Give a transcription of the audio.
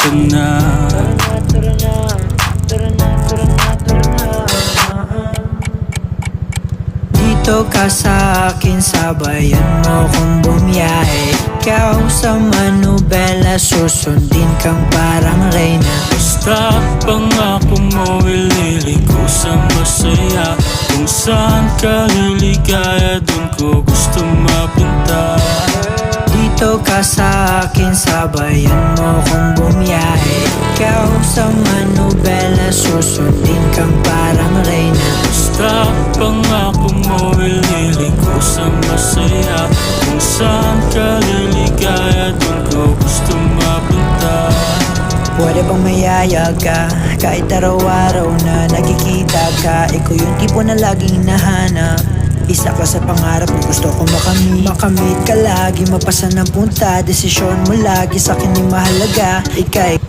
ka na. Tara na, tara na, tara na, tara na, tara na. Dito ka sa akin, sabayan mo kong bumiyahe. Ikaw sa manubela, susundin kang parang reyna. Basta pangako mo, ililiko sa masaya. Kung saan ka liligaya, dun ko gusto mapunta. Dito ka sa akin, sabayan mo kong bumiyahe. Ikaw sa manubela, susundin kang parang reyna. Basta pangako mo, ililiko sa masaya. Kung saan ka liligaya, dun ko gusto mapunta. Pwede bang mayaya ka? Kahit araw-araw na nagkikita ka, ikaw yung tipo na laging hinahanap. Isa ka sa pangarap na gusto ko makamit. Makamit ka lagi, mapasan ang punta. Desisyon mo lagi sa akin ay mahalaga. Ika'y